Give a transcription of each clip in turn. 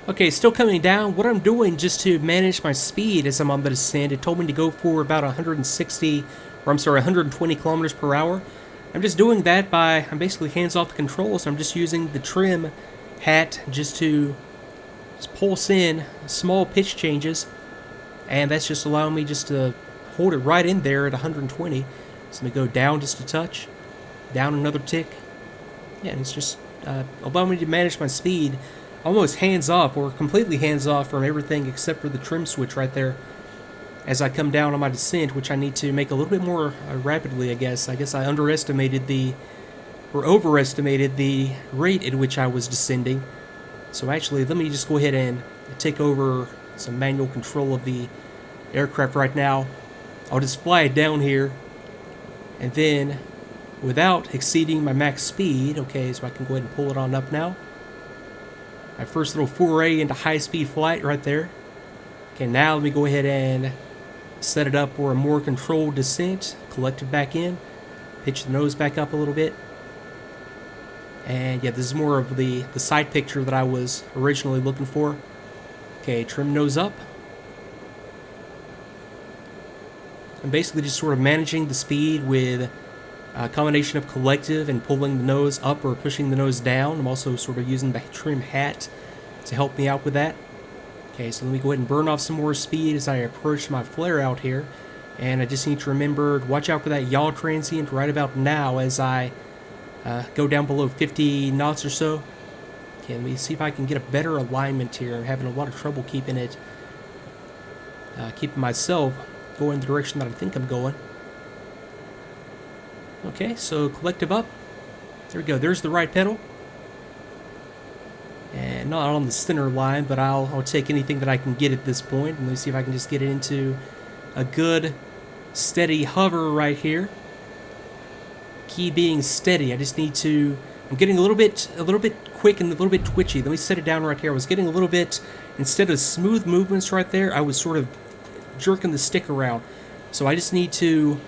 Okay, still coming down. What I'm doing just to manage my speed as I'm on the descent, it told me to go for about 160, or I'm sorry, 120 kilometers per hour. I'm just doing that by, I'm basically hands off the controls. I'm just using the trim hat just to pulse in small pitch changes, and that's just allowing me just to hold it right in there at 120. So I'm going to go down just a touch, down another tick. Yeah, and it's just allowing me to manage my speed almost hands off, or completely hands off from everything except for the trim switch right there as I come down on my descent, which I need to make a little bit more rapidly, I guess. I guess I underestimated or overestimated the rate at which I was descending. So actually, let me just go ahead and take over some manual control of the aircraft right now. I'll just fly it down here, and then without exceeding my max speed, okay, so I can go ahead and pull it on up now. My first little foray into high-speed flight right there. Okay, now let me go ahead and set it up for a more controlled descent. Collect it back in. Pitch the nose back up a little bit. And yeah, this is more of the side picture that I was originally looking for. Okay, trim nose up. I'm basically just sort of managing the speed with a combination of collective and pulling the nose up or pushing the nose down. I'm also sort of using the trim hat to help me out with that. Okay, so let me go ahead and burn off some more speed as I approach my flare out here. And I just need to remember to watch out for that yaw transient right about now as I go down below 50 knots or so. Okay, let me see if I can get a better alignment here. I'm having a lot of trouble keeping myself going the direction that I think I'm going. Okay, so collective up. There we go. There's the right pedal. And not on the center line, but I'll take anything that I can get at this point. And let me see if I can just get it into a good, steady hover right here. Key being steady. I just need to. I'm getting a little bit quick and a little bit twitchy. Let me set it down right here. I was getting a little bit, instead of smooth movements right there, I was sort of jerking the stick around. So I just need to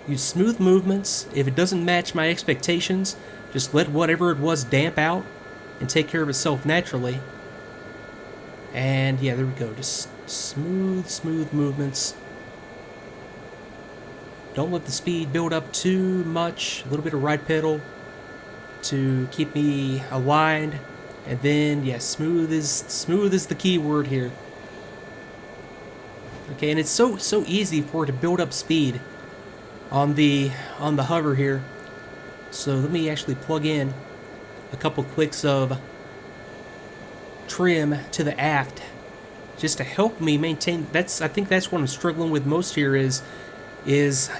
use smooth movements. If it doesn't match my expectations, just let whatever it was damp out and take care of itself naturally. And yeah, there we go. Just smooth movements. Don't let the speed build up too much. A little bit of right pedal to keep me aligned. And then, yeah, smooth is the key word here. Okay, and it's so easy for it to build up speed on the hover here. So let me actually plug in a couple clicks of trim to the aft just to help me maintain. I think that's what I'm struggling with most here is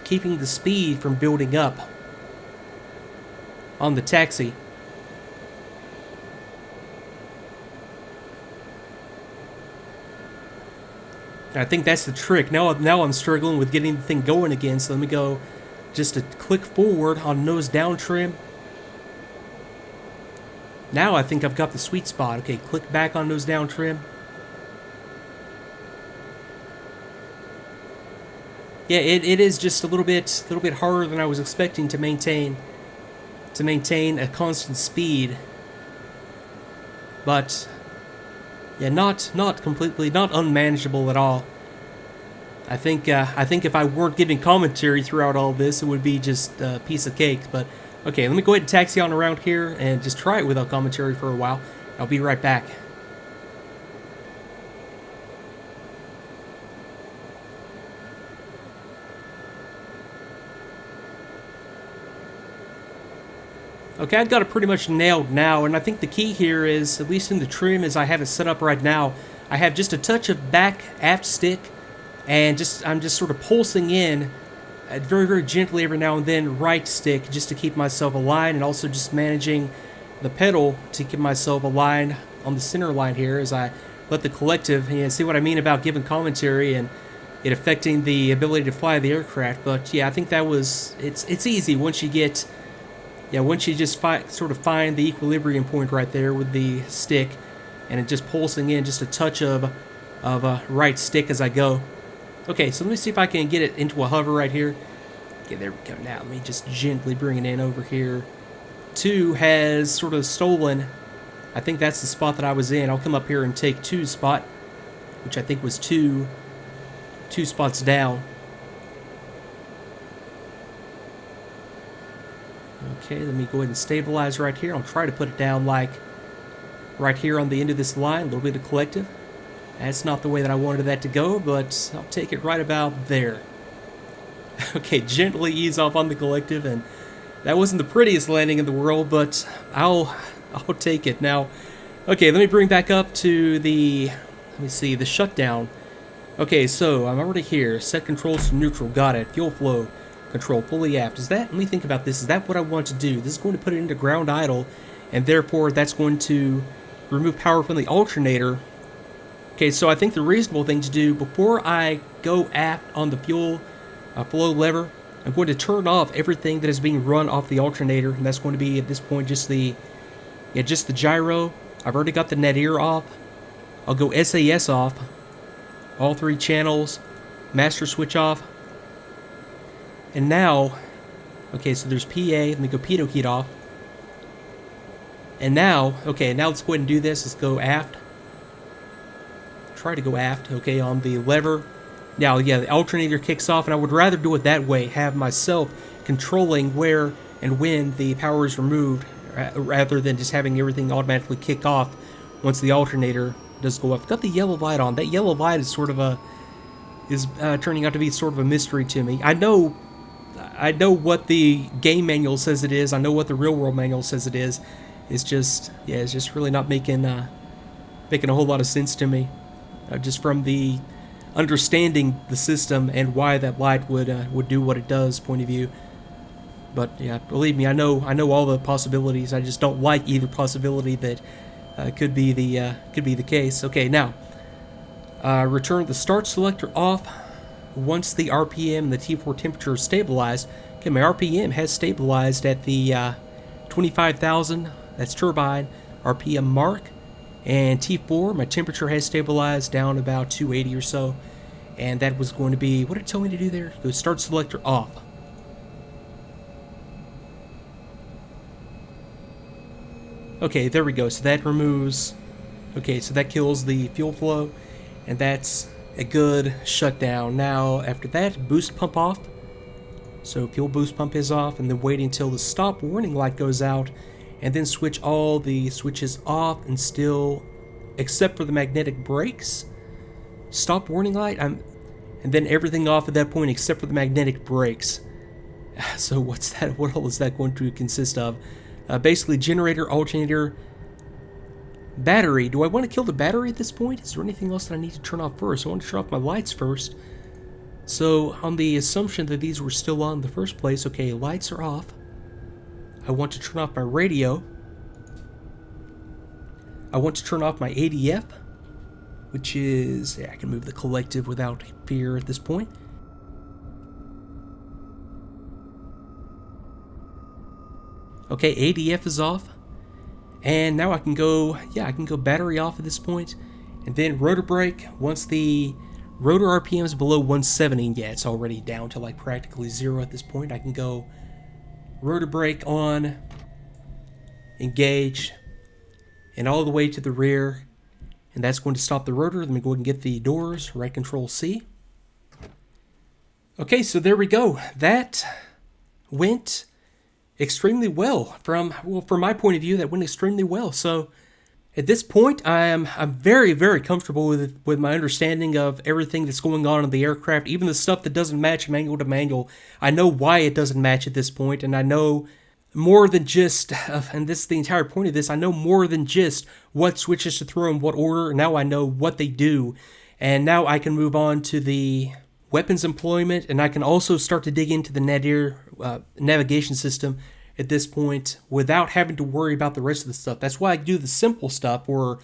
keeping the speed from building up on the taxi. And I think that's the trick. Now I'm struggling with getting the thing going again, so let me go just a click forward on nose down trim. Now I think I've got the sweet spot. Okay, click back on nose down trim. Yeah, it is just a little bit harder than I was expecting to maintain a constant speed. But yeah, not completely, not unmanageable at all. I think if I weren't giving commentary throughout all this, it would be just a piece of cake. But okay, let me go ahead and taxi on around here and just try it without commentary for a while. I'll be right back. Okay, I've got it pretty much nailed now, and I think the key here is, at least in the trim as I have it set up right now, I have just a touch of back aft stick, and I'm just sort of pulsing in very, very gently every now and then right stick just to keep myself aligned, and also just managing the pedal to keep myself aligned on the center line here as I let the collective, see what I mean about giving commentary and it affecting the ability to fly the aircraft. But yeah, I think that was, it's easy once you get... Yeah, once you just sort of find the equilibrium point right there with the stick, and it just pulsing in just a touch of right stick as I go. Okay, so let me see if I can get it into a hover right here. Okay, there we go. Now let me just gently bring it in over here. 2 has sort of stolen I think that's the spot that I was in. I'll come up here and take 2 spot, which I think was two spots down. Okay, let me go ahead and stabilize right here. I'll try to put it down like right here on the end of this line, a little bit of collective. That's not the way that I wanted that to go, but I'll take it right about there. Okay, gently ease off on the collective, and that wasn't the prettiest landing in the world, but I'll take it. Now, okay, let me bring back up to the shutdown. Okay, so I'm already here. Set controls to neutral. Got it. Fuel flow control fully aft. Let me think about this. Is that what I want to do? This is going to put it into ground idle, and therefore that's going to remove power from the alternator. Okay, so I think the reasonable thing to do before I go aft on the fuel flow lever, I'm going to turn off everything that is being run off the alternator, and that's going to be at this point just the gyro. I've already got the nadir off. I'll go SAS off, all 3 channels, master switch off, and now, okay, so there's PA. Let me go pitot heat off, and now, okay, now let's go ahead and do this. Let's go aft. Try to go aft, okay, on the lever. Now, yeah, the alternator kicks off, and I would rather do it that way, have myself controlling where and when the power is removed, rather than just having everything automatically kick off once the alternator does go off. Got the yellow light on. That yellow light is sort of turning out to be sort of a mystery to me. I know what the game manual says it is. I know what the real world manual says it is. It's just really not making a whole lot of sense to me. Just from the understanding the system and why that light would do what it does point of view. But yeah, believe me, I know all the possibilities. I just don't like either possibility that could be the case. Okay, now return the start selector off once the RPM and the T4 temperature is stabilized. Okay, my RPM has stabilized at the 25,000. That's turbine RPM mark. And T4, my temperature has stabilized down about 280 or so. And that was going to be, what did it tell me to do there? Go start selector off. Okay, there we go. So that removes, okay, so that kills the fuel flow. And that's a good shutdown. Now, after that, boost pump off. So fuel boost pump is off, and then wait until the stop warning light goes out. And then switch all the switches off and still, except for the magnetic brakes. Stop warning light, and then everything off at that point except for the magnetic brakes. So what's that? What all is that going to consist of? Basically, generator, alternator, battery. Do I want to kill the battery at this point? Is there anything else that I need to turn off first? I want to turn off my lights first. So on the assumption that these were still on in the first place, okay, lights are off. I want to turn off my radio. I want to turn off my ADF, which is, yeah, I can move the collective without fear at this point. Okay, ADF is off. And now I can go battery off at this point. And then rotor brake, once the rotor RPM is below 170, yeah, it's already down to like practically 0 at this point. I can go rotor brake on, engage, and all the way to the rear, and that's going to stop the rotor. Let me go ahead and get the doors, right control C. Okay, so there we go. That went extremely well. From my point of view, that went extremely well. So at this point, I'm very, very comfortable with my understanding of everything that's going on in the aircraft, even the stuff that doesn't match manual to manual. I know why it doesn't match at this point, and I know more than just, and this is the entire point of this, I know more than just what switches to throw in what order. Now I know what they do, and now I can move on to the weapons employment, and I can also start to dig into the nadir navigation system at this point without having to worry about the rest of the stuff. That's why I do the simple stuff, or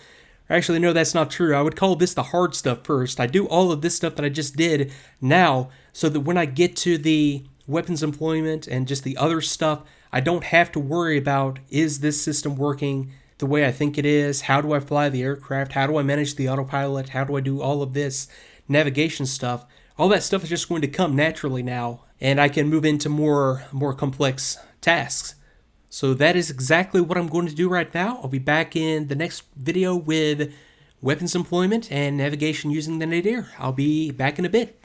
actually, no, that's not true. I would call this the hard stuff first. I do all of this stuff that I just did now so that when I get to the weapons employment and just the other stuff, I don't have to worry about, is this system working the way I think it is? How do I fly the aircraft? How do I manage the autopilot? How do I do all of this navigation stuff? All that stuff is just going to come naturally now, and I can move into more complex tasks. So that is exactly what I'm going to do right now. I'll be back in the next video with weapons employment and navigation using the nadir. I'll be back in a bit.